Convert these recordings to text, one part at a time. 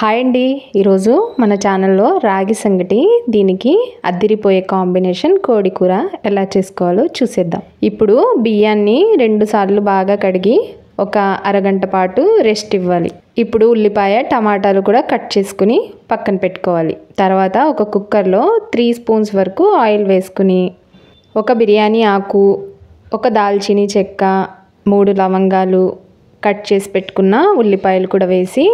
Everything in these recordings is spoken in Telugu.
హాయ్ అండి, ఈరోజు మన ఛానల్లో రాగి సంగటి దీనికి అద్దిరిపోయే కాంబినేషన్ కోడి కూర ఎలా చేసుకోవాలో చూసేద్దాం. ఇప్పుడు బియ్యాన్ని 2 సార్లు బాగా కడిగి ఒక అరగంట పాటు రెస్ట్ ఇవ్వాలి. ఇప్పుడు ఉల్లిపాయ టమాటాలు కూడా కట్ చేసుకుని పక్కన పెట్టుకోవాలి. తర్వాత ఒక కుక్కర్లో 3 స్పూన్స్ వరకు ఆయిల్ వేసుకుని ఒక బిర్యానీ ఆకు, ఒక దాల్చిని చెక్క, 3 లవంగాలు, కట్ చేసి పెట్టుకున్న ఉల్లిపాయలు కూడా వేసి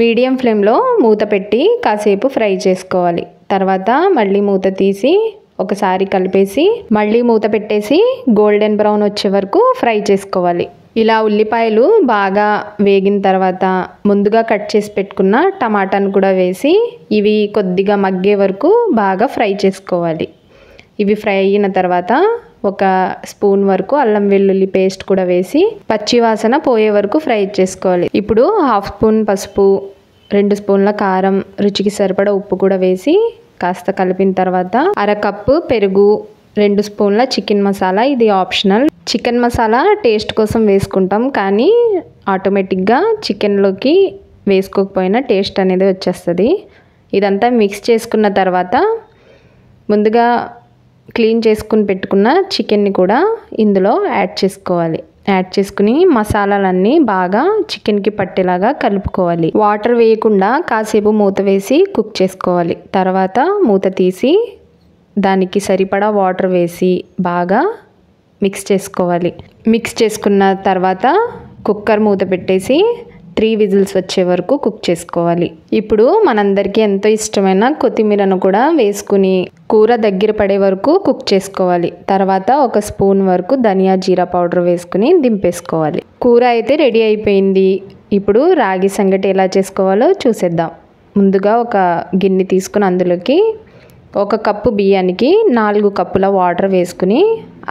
మీడియం ఫ్లేమ్లో మూత పెట్టి కాసేపు ఫ్రై చేసుకోవాలి. తర్వాత మళ్ళీ మూత తీసి ఒకసారి కలిపేసి మళ్ళీ మూత పెట్టేసి గోల్డెన్ బ్రౌన్ వచ్చే వరకు ఫ్రై చేసుకోవాలి. ఇలా ఉల్లిపాయలు బాగా వేగిన తర్వాత ముందుగా కట్ చేసి పెట్టుకున్న టమాటాను కూడా వేసి ఇవి కొద్దిగా మగ్గే వరకు బాగా ఫ్రై చేసుకోవాలి. ఇవి ఫ్రై అయిన తర్వాత ఒక స్పూన్ వరకు అల్లం వెల్లుల్లి పేస్ట్ కూడా వేసి పచ్చి వాసన పోయే వరకు ఫ్రై చేసుకోవాలి. ఇప్పుడు 1/2 స్పూన్ పసుపు, 2 స్పూన్ల కారం, రుచికి సరిపడా ఉప్పు కూడా వేసి కాస్త కలిపిన తర్వాత అరకప్పు పెరుగు, 2 స్పూన్ల చికెన్ మసాలా, ఇది ఆప్షనల్. చికెన్ మసాలా టేస్ట్ కోసం వేసుకుంటాం, కానీ ఆటోమేటిక్గా చికెన్లోకి వేసుకోకపోయినా టేస్ట్ అనేది వచ్చేస్తుంది. ఇదంతా మిక్స్ చేసుకున్న తర్వాత ముందుగా క్లీన్ చేసుకుని పెట్టుకున్న చికెన్ని కూడా ఇందులో యాడ్ చేసుకోవాలి. యాడ్ చేసుకుని మసాలాలన్నీ బాగా చికెన్కి పట్టేలాగా కలుపుకోవాలి. వాటర్ వేయకుండా కాసేపు మూత వేసి కుక్ చేసుకోవాలి. తర్వాత మూత తీసి దానికి సరిపడా వాటర్ వేసి బాగా మిక్స్ చేసుకోవాలి. మిక్స్ చేసుకున్న తర్వాత కుక్కర్ మూత పెట్టేసి 3 విజిల్స్ వచ్చే వరకు కుక్ చేసుకోవాలి. ఇప్పుడు మనందరికీ ఎంతో ఇష్టమైన కొత్తిమీరను కూడా వేసుకుని కూర దగ్గర పడే వరకు కుక్ చేసుకోవాలి. తర్వాత ఒక స్పూన్ వరకు ధనియా జీరా పౌడర్ వేసుకుని దింపేసుకోవాలి. కూర అయితే రెడీ అయిపోయింది. ఇప్పుడు రాగి సంగటి ఎలా చేసుకోవాలో చూసేద్దాం. ముందుగా ఒక గిన్నె తీసుకుని అందులోకి 1 కప్పు బియ్యానికి 4 కప్పుల వాటర్ వేసుకుని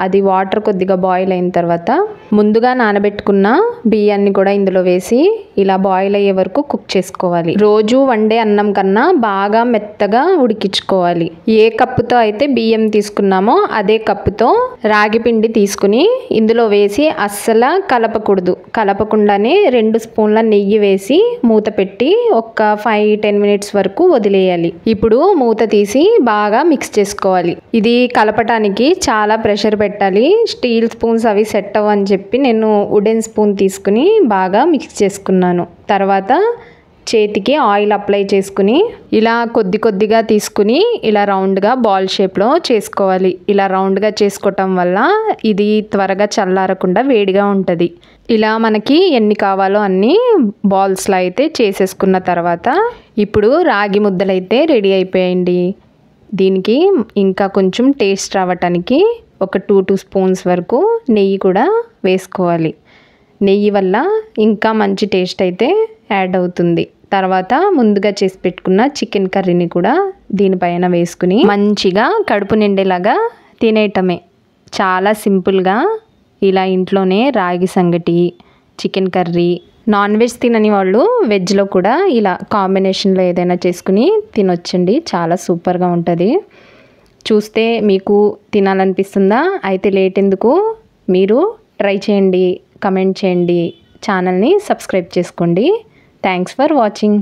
అది వాటర్ కొద్దిగా బాయిల్ అయిన తర్వాత ముందుగా నానబెట్టుకున్న బియ్యాన్ని కూడా ఇందులో వేసి ఇలా బాయిల్ అయ్యే వరకు కుక్ చేసుకోవాలి. రోజు వండే అన్నం కన్నా బాగా మెత్తగా ఉడికించుకోవాలి. ఏ కప్పుతో అయితే బియ్యం తీసుకున్నామో అదే కప్పుతో రాగి పిండి తీసుకుని ఇందులో వేసి అస్సలు కలపకూడదు. కలపకుండానే 2 స్పూన్ల నెయ్యి వేసి మూత పెట్టి ఒక 5-10 మినిట్స్ వరకు వదిలేయాలి. ఇప్పుడు మూత తీసి బాగా మిక్స్ చేసుకోవాలి. ఇది కలపటానికి చాలా ప్రెషర్ పెట్టాలి. స్టీల్ స్పూన్స్ అవి సెట్ అవ్వని చెప్పి నేను వుడెన్ స్పూన్ తీసుకుని బాగా మిక్స్ చేసుకున్నాను. తర్వాత చేతికి ఆయిల్ అప్లై చేసుకుని ఇలా కొద్దిగా తీసుకుని ఇలా రౌండ్గా బాల్ షేప్లో చేసుకోవాలి. ఇలా రౌండ్గా చేసుకోవటం వల్ల ఇది త్వరగా చల్లారకుండా వేడిగా ఉంటుంది. ఇలా మనకి ఎన్ని కావాలో అన్ని బాల్స్లో అయితే చేసేసుకున్న తర్వాత ఇప్పుడు రాగి ముద్దలైతే రెడీ అయిపోయాయండి. దీనికి ఇంకా కొంచెం టేస్ట్ రావటానికి ఒక 2 స్పూన్స్ వరకు నెయ్యి కూడా వేసుకోవాలి. నెయ్యి వల్ల ఇంకా మంచి టేస్ట్ అయితే యాడ్ అవుతుంది. తర్వాత ముందుగా చేసి పెట్టుకున్న చికెన్ కర్రీని కూడా దీనిపైన వేసుకుని మంచిగా కడుపు నిండేలాగా తినేయటమే. చాలా సింపుల్గా ఇలా ఇంట్లోనే రాగి సంగటి, చికెన్ కర్రీ, నాన్ వెజ్ తినని వాళ్ళు వెజ్లో కూడా ఇలా కాంబినేషన్లో ఏదైనా చేసుకుని తినొచ్చండి. చాలా సూపర్గా ఉంటుంది. చూస్తే మీకు తినాలనిపిస్తుందా? అయితే లేట్ ఎందుకు, మీరు ట్రై చేయండి, కమెంట్ చేయండి, ఛానల్ని సబ్స్క్రైబ్ చేసుకోండి. Thanks for watching.